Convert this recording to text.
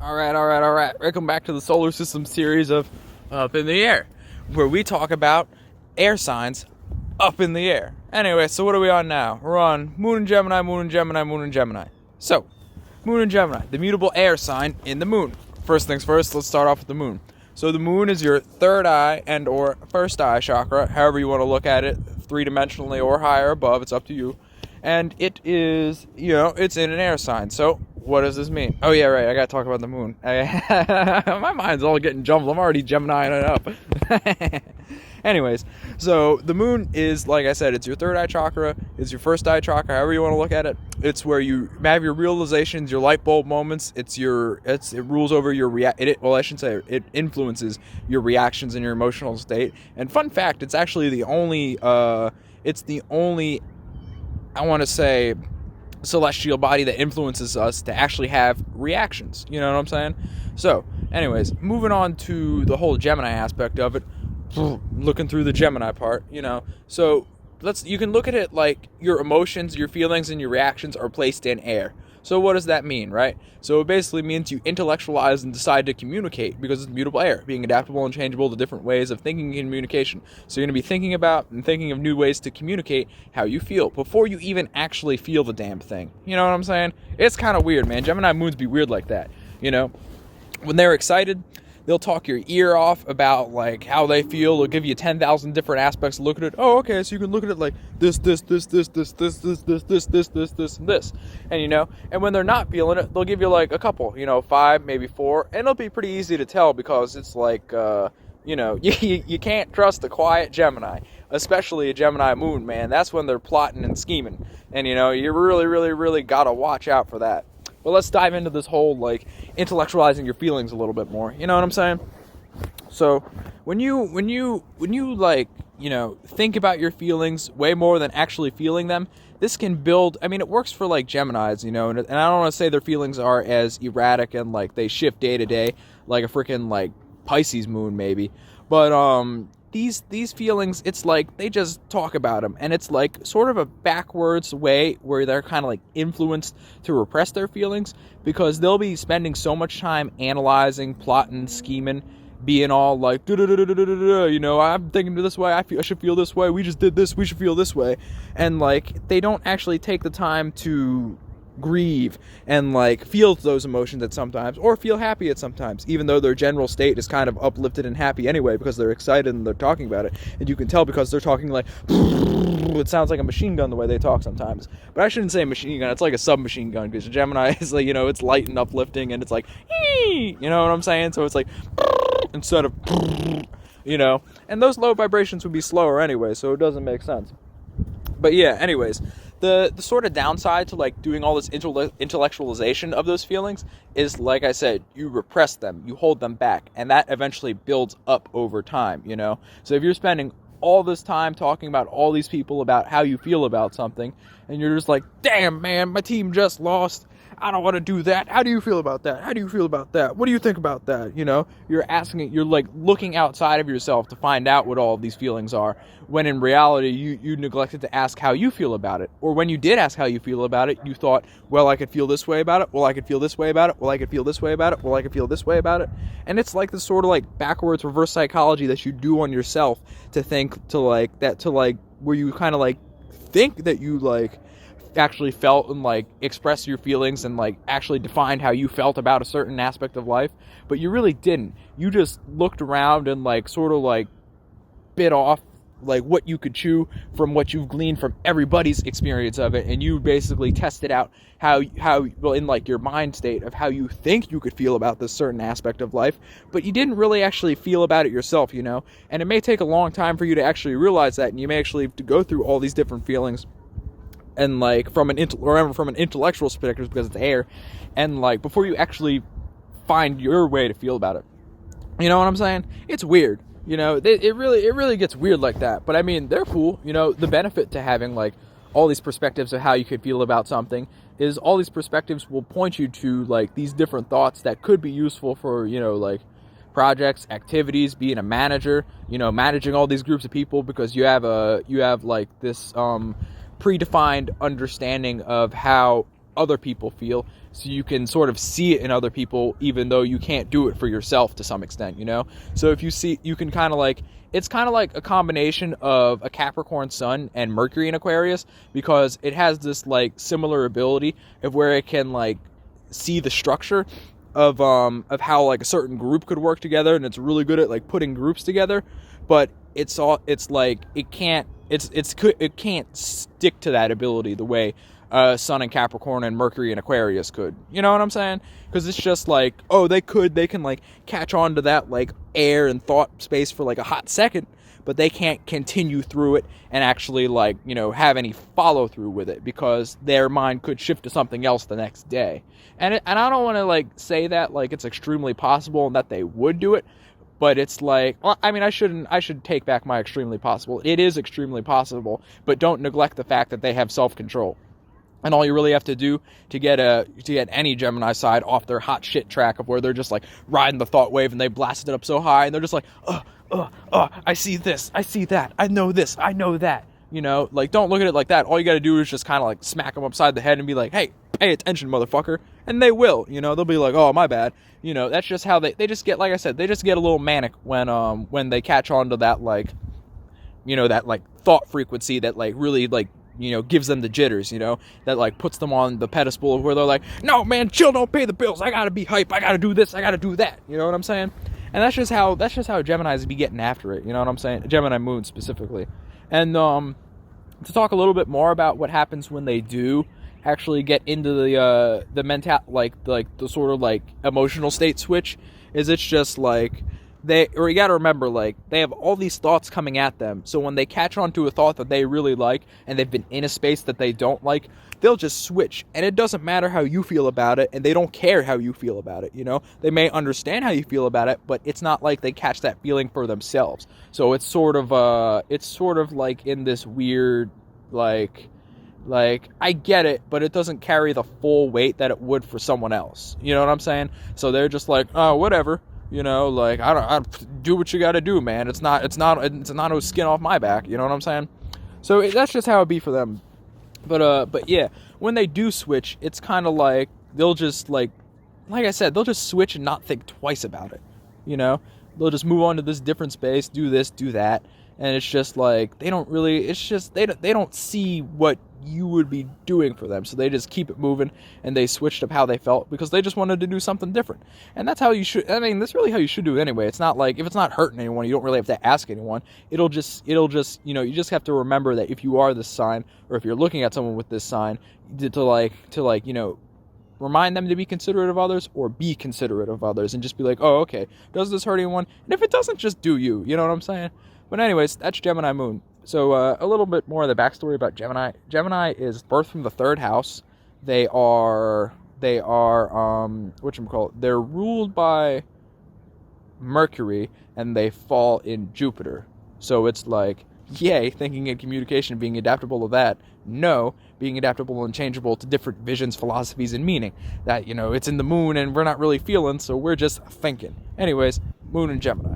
All right. Welcome back to the solar system series of Up in the Air, where we talk about air signs up in the air. Anyway, so what are we on now? We're on Moon and Gemini, Moon and Gemini, Moon and Gemini. So, Moon and Gemini, the mutable air sign in the moon. First things first, let's start off with the moon. So the moon is your third eye and or first eye chakra, however you want to look at it, three-dimensionally or higher above, it's up to you. And it is, it's in an air sign. So what does this mean? Oh yeah, right, I gotta talk about the moon. My mind's all getting jumbled. I'm already Geminiing it up. Anyways, so the moon is, like I said, it's your third eye chakra, it's your first eye chakra, however you want to look at it. It's where you have your realizations, your light bulb moments. It rules over your it influences your reactions and your emotional state. And fun fact, it's actually the only I want to say celestial body that influences us to actually have reactions. You know what I'm saying? So, anyways, moving on to the whole Gemini aspect of it, looking through the Gemini part, So, you can look at it like your emotions, your feelings, and your reactions are placed in air. So what does that mean, right? So it basically means you intellectualize and decide to communicate because it's mutable air, being adaptable and changeable to different ways of thinking and communication. So you're going to be thinking about and thinking of new ways to communicate how you feel before you even actually feel the damn thing. You know what I'm saying? It's kind of weird, man. Gemini moons be weird like that. When they're excited, they'll talk your ear off about like how they feel. They'll give you 10,000 different aspects to look at it. Oh, okay, so you can look at it like this, and this. And when they're not feeling it, they'll give you like a couple, 5, maybe 4, and it'll be pretty easy to tell because it's like, you can't trust a quiet Gemini, especially a Gemini moon, man. That's when they're plotting and scheming, and you really, really, really gotta watch out for that. But let's dive into this whole, like, intellectualizing your feelings a little bit more. You know what I'm saying? So, when you think about your feelings way more than actually feeling them, this can build, it works for, like, Geminis, and I don't want to say their feelings are as erratic and, like, they shift day to day, like a freaking, like, Pisces moon, maybe. But, these feelings, it's like they just talk about them, and it's like sort of a backwards way where they're kind of like influenced to repress their feelings because they'll be spending so much time analyzing, plotting, scheming, being all like, I'm thinking this way, I should feel this way, we just did this, we should feel this way, and like they don't actually take the time to grieve and like feel those emotions at sometimes or feel happy at sometimes, even though their general state is kind of uplifted and happy anyway because they're excited and they're talking about it, and you can tell because they're talking like it sounds like a machine gun the way they talk sometimes. But I shouldn't say machine gun, it's like a submachine gun because Gemini is like, it's light and uplifting and it's like, you know what I'm saying? So it's like instead of, and those low vibrations would be slower anyway, so it doesn't make sense. But yeah, anyways, the sort of downside to like doing all this intellectualization of those feelings is, like I said, you repress them, you hold them back, and that eventually builds up over time, So if you're spending all this time talking about all these people about how you feel about something, and you're just like, damn man, my team just lost, I don't want to do that. How do you feel about that? How do you feel about that? What do you think about that? You're asking, you're like looking outside of yourself to find out what all of these feelings are, when in reality, you neglected to ask how you feel about it. Or when you did ask how you feel about it, you thought, well, I could feel this way about it. Well, I could feel this way about it. Well, I could feel this way about it. Well, I could feel this way about it. And it's like this sort of like backwards reverse psychology that you do on yourself to think to like that, to like where you kind of like think that you like actually felt and like express your feelings and like actually defined how you felt about a certain aspect of life, but you really didn't. You just looked around and like sort of like bit off like what you could chew from what you've gleaned from everybody's experience of it, and you basically tested out how well in like your mind state of how you think you could feel about this certain aspect of life, but you didn't really actually feel about it yourself, and it may take a long time for you to actually realize that, and you may actually have to go through all these different feelings and like from an intellectual perspective because it's air, and like before you actually find your way to feel about it. You know what I'm saying? It's weird. It really gets weird like that. But they're cool. The benefit to having like all these perspectives of how you could feel about something is all these perspectives will point you to like these different thoughts that could be useful for, like projects, activities, being a manager, managing all these groups of people, because you have like this predefined understanding of how other people feel, so you can sort of see it in other people, even though you can't do it for yourself to some extent, you know? So if you see, you can kind of like, it's kind of like a combination of a Capricorn sun and Mercury in Aquarius, because it has this like similar ability of where it can like see the structure of how like a certain group could work together, and it's really good at like putting groups together, but it's like it can't stick to that ability the way Sun in Capricorn and Mercury in Aquarius could. You know what I'm saying? Because it's just like, oh, they can like catch on to that like air and thought space for like a hot second, but they can't continue through it and actually like, you know, have any follow through with it, because their mind could shift to something else the next day. And I don't want to like say that like it's extremely possible and that they would do it, but it's like, well, I mean, I should take back my extremely possible. It is extremely possible, but don't neglect the fact that they have self-control. And all you really have to do to get any Gemini side off their hot shit track of where they're just like riding the thought wave and they blasted it up so high and they're just like, I see this, I see that, I know this, I know that. You know, like, don't look at it like that. All you gotta do is just kind of like smack them upside the head and be like, hey, pay attention, motherfucker. And they will, you know, they'll be like, oh, my bad. You know, that's just how they just get, like I said, they just get a little manic when they catch on to that, like, you know, that like thought frequency that like really like, you know, gives them the jitters, you know, that like puts them on the pedestal where they're like, no, man, chill, don't pay the bills. I gotta be hype. I gotta do this. I gotta do that. You know what I'm saying? And that's just how Geminis be getting after it. You know what I'm saying? Gemini moon specifically. And to talk a little bit more about what happens when they do actually get into the mental, like the sort of like emotional state switch, is it's just like you got to remember, like, they have all these thoughts coming at them. So when they catch on to a thought that they really like and they've been in a space that they don't like, they'll just switch. And it doesn't matter how you feel about it, and they don't care how you feel about it, you know? They may understand how you feel about it, but it's not like they catch that feeling for themselves. So it's sort of like in this weird, like I get it, but it doesn't carry the full weight that it would for someone else. You know what I'm saying? So they're just like, oh, whatever. You know, like, I do what you got to do, man. It's not no skin off my back. You know what I'm saying? So that's just how it be for them. But yeah, when they do switch, it's kind of like they'll just like I said, they'll just switch and not think twice about it. You know, they'll just move on to this different space, do this, do that, and it's just like they don't really. It's just they don't see what you would be doing for them, so they just keep it moving, and they switched up how they felt because they just wanted to do something different. And that's how you should, I mean, that's really how you should do it anyway. It's not like, if it's not hurting anyone, you don't really have to ask anyone. It'll just, you know, you just have to remember that if you are this sign, or if you're looking at someone with this sign, to you know, remind them to be considerate of others, or be considerate of others, and just be like, oh, okay, does this hurt anyone? And if it doesn't, just do you. You know what I'm saying? But anyways, that's Gemini moon. So a little bit more of the backstory about Gemini. Gemini is birth from the third house. They're ruled by Mercury, and they fall in Jupiter. So it's like, yay, thinking and communication, being adaptable to that. No, being adaptable and changeable to different visions, philosophies, and meaning. That, you know, it's in the moon and we're not really feeling, so we're just thinking. Anyways, moon and Gemini.